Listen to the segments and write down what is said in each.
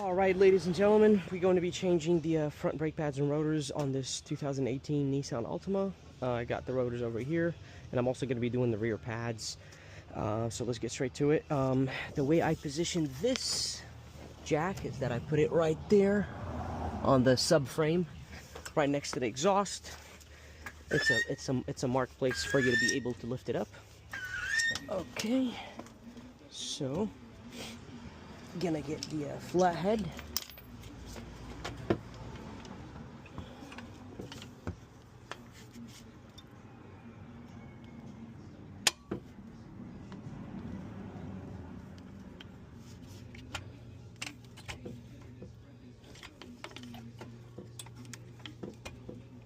Alright, ladies and gentlemen, we're going to be changing the front brake pads and rotors on this 2018 Nissan Altima. I got the rotors over here, and I'm also going to be doing the rear pads. So let's get straight to it. The way I position this jack is that I put it right there on the subframe, right next to the exhaust. It's a marked place for you to be able to lift it up. Okay, so gonna get the flathead.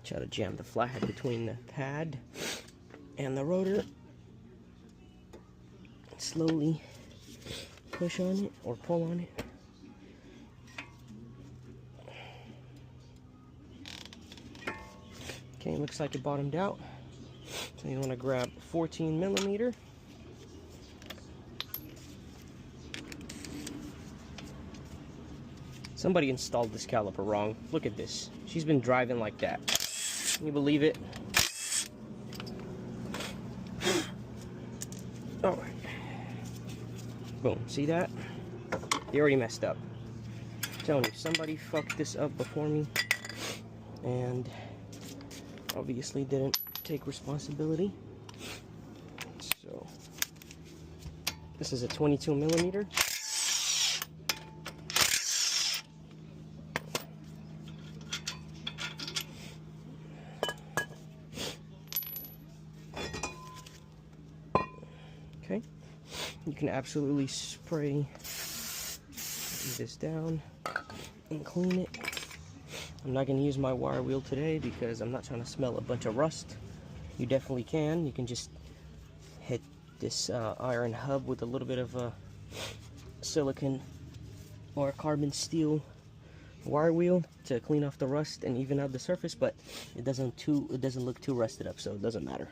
Try to jam the flathead between the pad and the rotor. Slowly push on it or pull on it. Okay, looks like it bottomed out. So you want to grab 14 millimeter. Somebody installed this caliper wrong. Look at this. She's been driving like that. Can you believe it? Oh. Boom. See that? They already messed up. I'm telling you, somebody fucked this up before me. And obviously didn't take responsibility. So this is a 22 millimeter. Okay, you can absolutely spray this down and clean it. I'm not going to use my wire wheel today because I'm not trying to smell a bunch of rust. You definitely can. You can just hit this iron hub with a little bit of a silicone or carbon steel wire wheel to clean off the rust and even out the surface, but it doesn't look too rusted up, so it doesn't matter.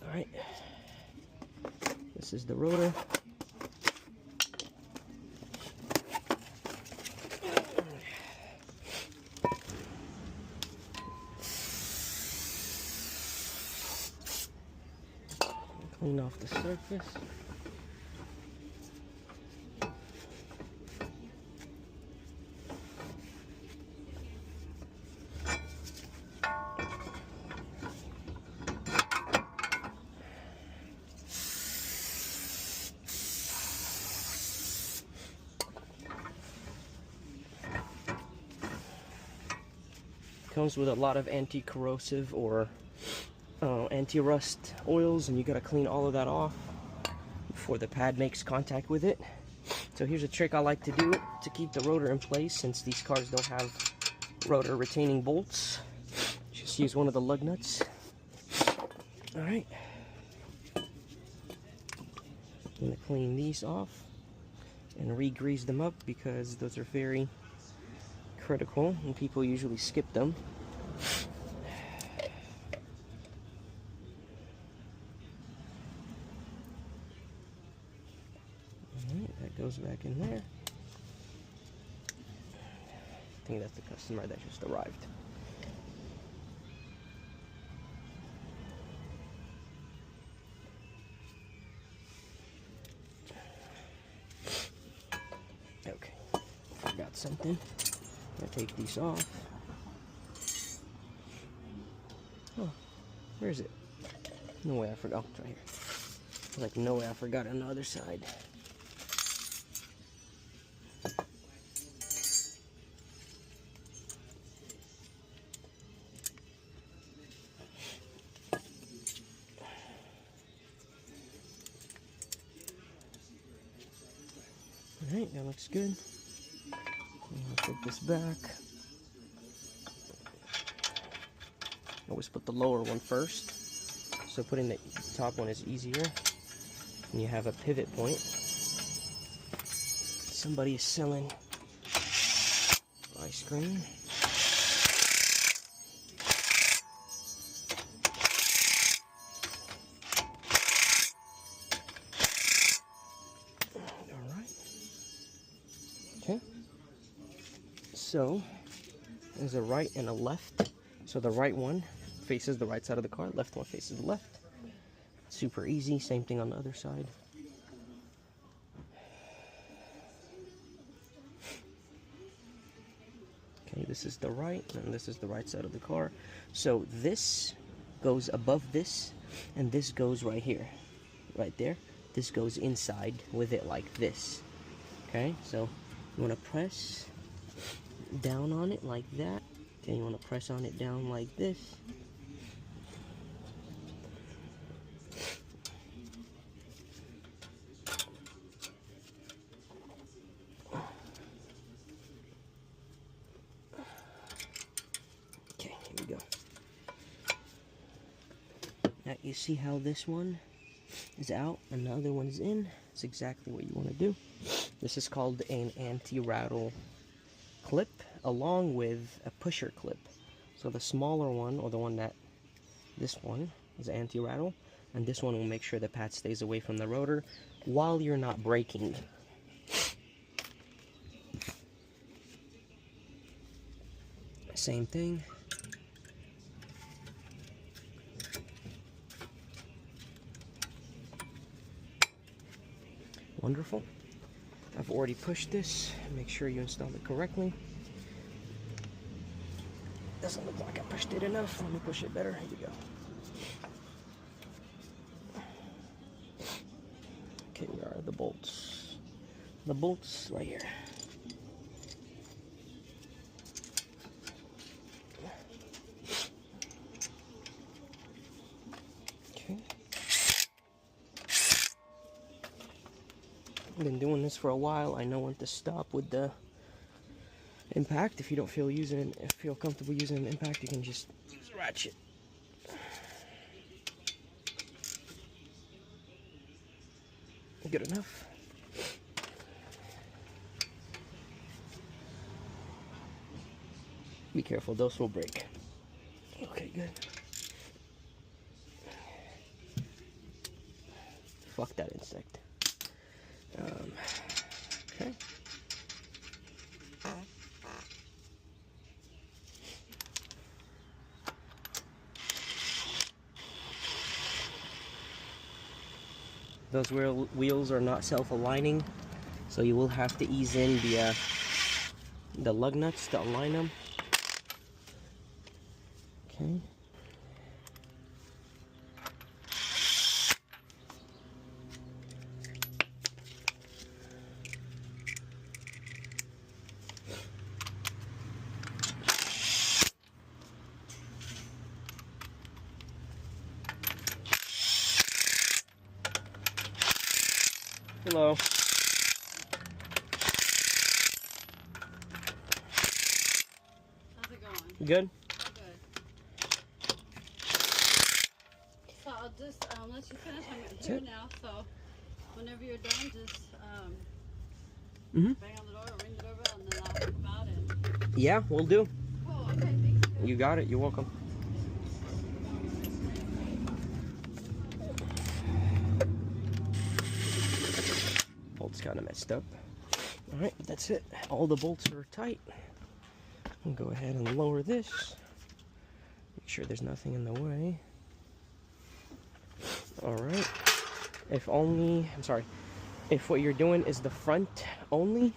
All right. This is the rotor. Clean off the surface. Comes with a lot of anti-corrosive or anti-rust oils, and you gotta clean all of that off before the pad makes contact with it. So here's a trick I like to do to keep the rotor in place, since these cars don't have rotor retaining bolts. Just use one of the lug nuts. All right, I'm gonna clean these off and re-grease them up because those are very critical and people usually skip them. Alright, that goes back in there. I think that's the customer that just arrived. Okay, forgot something. I take these off. Oh, where is it? No way I forgot. Oh, it's right here. Like, no way I forgot on the other side. Alright, that looks good. I'll put this back. Always put the lower one first, so putting the top one is easier. And you have a pivot point. Somebody is selling ice cream. Alright. Okay. So there's a right and a left. So the right one faces the right side of the car, left one faces the left. Super easy. Same thing on the other side. Okay, this is the right, and this is the right side of the car. So this goes above this, and this goes right here, right there. This goes inside with it like this. Okay, so you want to press down on it like that. Then you want to press on it down like this. Okay, here we go. Now you see how this one is out and the other one's in. It's exactly what you want to do. This is called an anti-rattle clip along with a pusher clip. So the smaller one, or the one that, this one is anti-rattle, and this one will make sure the pad stays away from the rotor while you're not braking. Same thing. Wonderful. I've already pushed this. Make sure you install it correctly. Doesn't look like I pushed it enough. Let me push it better. Here we go. Okay, where are the bolts? The bolts right here. Okay. I've been doing this for a while. I know when to stop with the impact. If you don't feel comfortable using an impact, you can just use a ratchet. Good enough. Be careful, those will break. Okay, good. Fuck that insect. Okay. Those wheels are not self-aligning, so you will have to ease in the lug nuts to align them. Okay. Hello. How's it going? Good? Oh, good. So I'll just let you finish. I'm here now, so whenever you're done, just bang on the door or ring the doorbell, and then I'll come out and... Yeah, we'll do. Cool, okay, thank you. You got it. You're welcome. Bolt's kind of messed up. Alright, that's it. All the bolts are tight. I'll go ahead and lower this. Make sure there's nothing in the way. Alright. If what you're doing is the front only,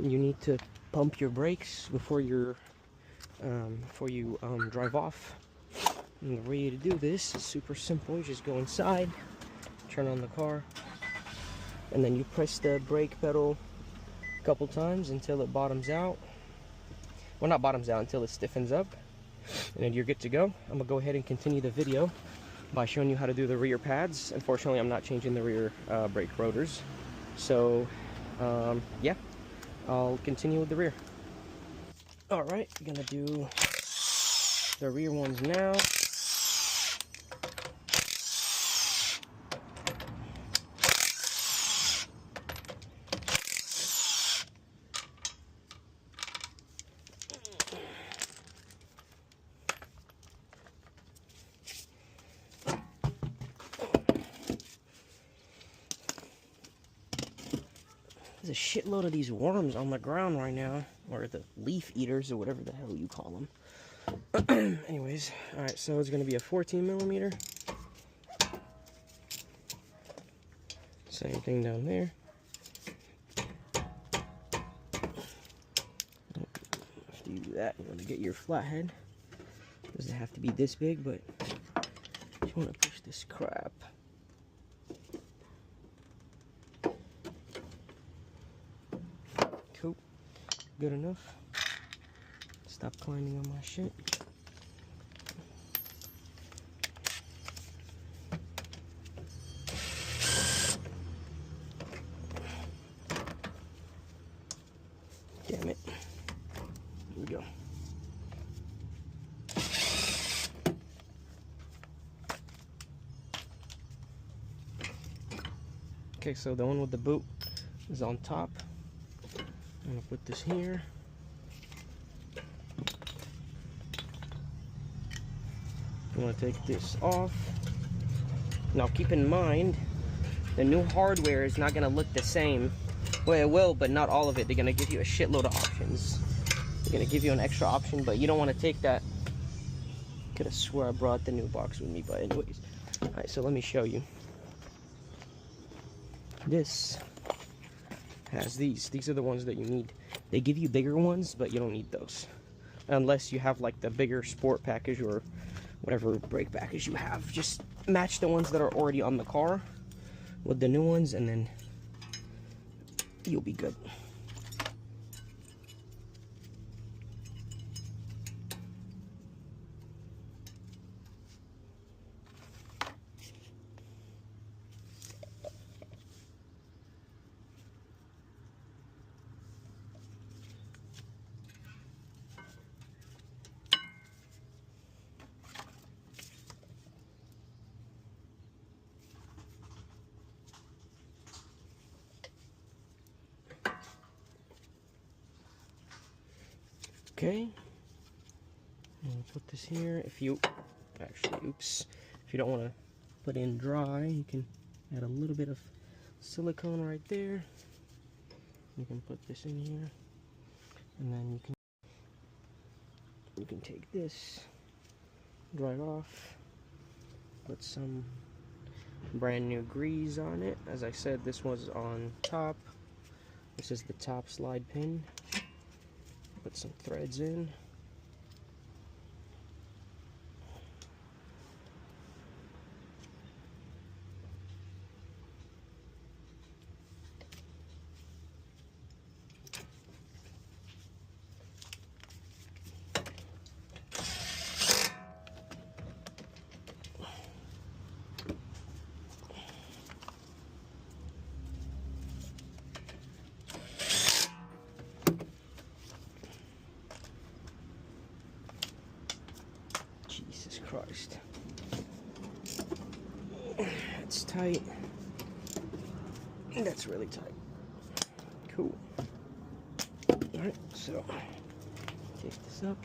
you need to pump your brakes before you drive off. And the way to do this is super simple. You just go inside, turn on the car, and then you press the brake pedal a couple times until it bottoms out. Well, not bottoms out, until it stiffens up, and then you're good to go. I'm gonna go ahead and continue the video by showing you how to do the rear pads. Unfortunately, I'm not changing the rear brake rotors, so yeah, I'll continue with the rear. All right, I'm gonna do the rear ones now. This a shitload of these worms on the ground right now, or the leaf eaters, or whatever the hell you call them. Anyways, alright, so it's going to be a 14 millimeter. Same thing down there. After you do that, you want to get your flathead. Doesn't have to be this big, but you want to push this crap. Cool. Good enough. Stop climbing on my shit. Damn it. Here we go. Okay, so the one with the boot is on top. I'm gonna put this here. You want to take this off. Now keep in mind, the new hardware is not gonna look the same. Well, it will, but not all of it. They're gonna give you a shitload of options. They're gonna give you an extra option, but you don't want to take that. Could have swore I brought the new box with me, but anyways. Alright, so let me show you. This has these. These are the ones that you need. They give you bigger ones, but you don't need those. Unless you have like the bigger sport package or whatever brake package you have. Just match the ones that are already on the car with the new ones, and then you'll be good. Okay, and put this here. If you actually, oops, if you don't want to put in dry, you can add a little bit of silicone right there. You can put this in here, and then you can take this, dry it off, put some brand new grease on it. As I said, this was on top. This is the top slide pin. Put some threads in. Jesus Christ. It's tight. That's really tight. Cool. Alright, so take this up.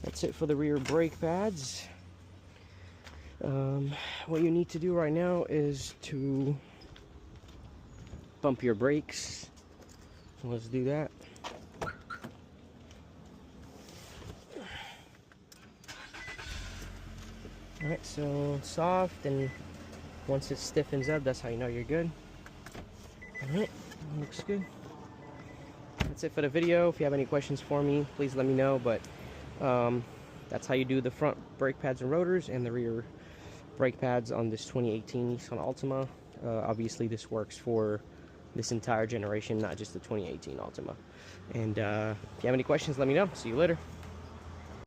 That's it for the rear brake pads. What you need to do right now is to bump your brakes. Let's do that. Alright, so soft, and once it stiffens up, that's how you know you're good. Alright, looks good. That's it for the video. If you have any questions for me, please let me know. But that's how you do the front brake pads and rotors and the rear brake pads on this 2018 Nissan Altima. Obviously, this works for this entire generation, not just the 2018 Altima. And if you have any questions, let me know. See you later.